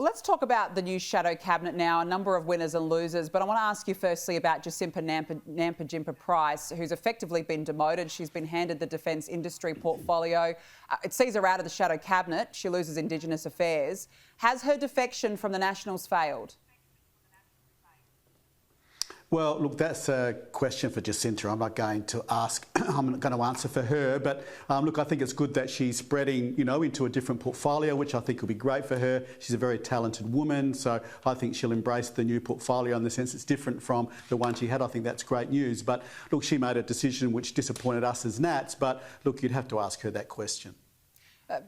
Well, let's talk about the new shadow cabinet now, a number of winners and losers. But I want to ask you firstly about Jacinta Nampijinpa Price, who's effectively been demoted. She's been handed the defence industry portfolio. It sees her out of the shadow cabinet. She loses Indigenous affairs. Has her defection from the Nationals failed? Well, look, that's a question for Jacinta. I'm not going to ask, I'm not going to answer for her. But look, I think it's good that she's spreading, into a different portfolio, which I think will be great for her. She's a very talented woman, so I think she'll embrace the new portfolio in the sense it's different from the one she had. I think that's great news. But look, she made a decision which disappointed us as Nats. But look, you'd have to ask her that question.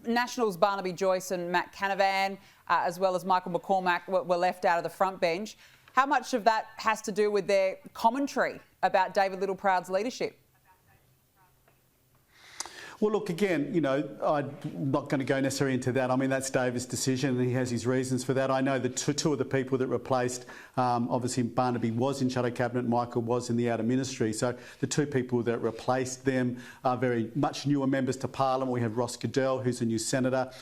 Nationals Barnaby Joyce and Matt Canavan, as well as Michael McCormack, were left out of the front bench. How much of that has to do with their commentary about David Littleproud's leadership? Well, look, again, I'm not going to go necessarily into that. I mean, that's David's decision and he has his reasons for that. I know that two of the people that replaced, obviously Barnaby was in shadow cabinet, Michael was in the outer ministry. So the two people that replaced them are very much newer members to Parliament. We have Ross Goodell, who's a new senator,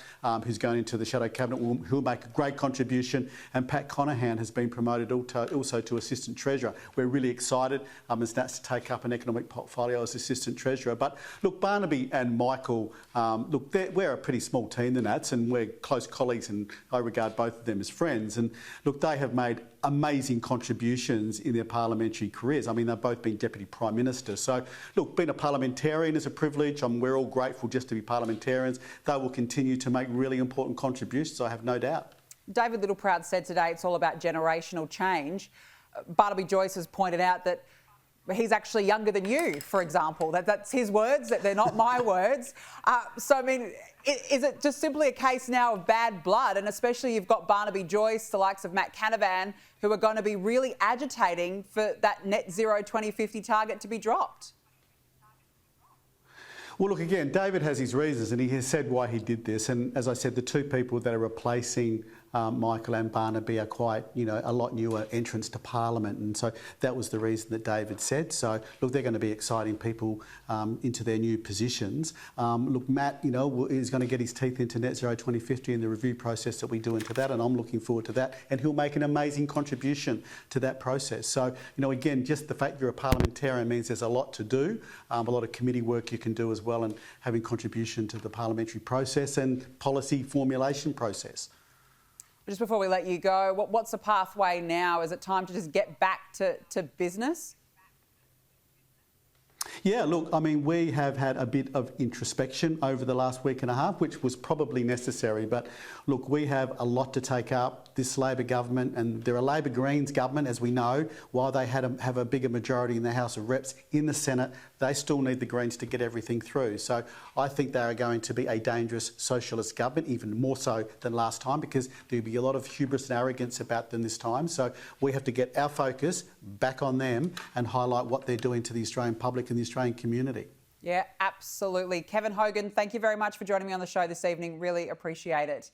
who's going into the shadow cabinet, who will make a great contribution. And Pat Conahan has been promoted also to Assistant Treasurer. We're really excited as Nats to take up an economic portfolio as Assistant Treasurer. But look, Barnaby and Michael, look, we're a pretty small team, the Nats, and we're close colleagues, and I regard both of them as friends. And look, they have made amazing contributions in their parliamentary careers. I mean, they've both been Deputy Prime Minister. So, look, being a parliamentarian is a privilege. We're all grateful just to be parliamentarians. They will continue to make really important contributions, I have no doubt. David Littleproud said today it's all about generational change. Barnaby Joyce has pointed out that he's actually younger than you, for example. That's his words, that they're not my words. So, I mean, is it just simply a case now of bad blood? And especially you've got Barnaby Joyce, the likes of Matt Canavan, who are going to be really agitating for that net zero 2050 target to be dropped. Well, look, again, David has his reasons and he has said why he did this. And as I said, the two people that are replacing Michael and Barnaby are quite, a lot newer entrants to Parliament. And so that was the reason that David said. So, look, they're going to be exciting people into their new positions. Look, Matt, is going to get his teeth into Net Zero 2050 and the review process that we do into that. And I'm looking forward to that. And he'll make an amazing contribution to that process. So, again, just the fact you're a parliamentarian means there's a lot to do, a lot of committee work you can do as well, and having contribution to the parliamentary process and policy formulation process. Just before we let you go, what's the pathway now? Is it time to just get back to business? Yeah, look, I mean, we have had a bit of introspection over the last week and a half, which was probably necessary. But look, we have a lot to take up. This Labor government, and they're a Labor Greens government, as we know, while they have a bigger majority in the House of Reps, in the Senate, they still need the Greens to get everything through. So I think they are going to be a dangerous socialist government, even more so than last time, because there'll be a lot of hubris and arrogance about them this time. So we have to get our focus back on them and highlight what they're doing to the Australian public and the Australian community. Yeah, absolutely. Kevin Hogan, thank you very much for joining me on the show this evening. Really appreciate it.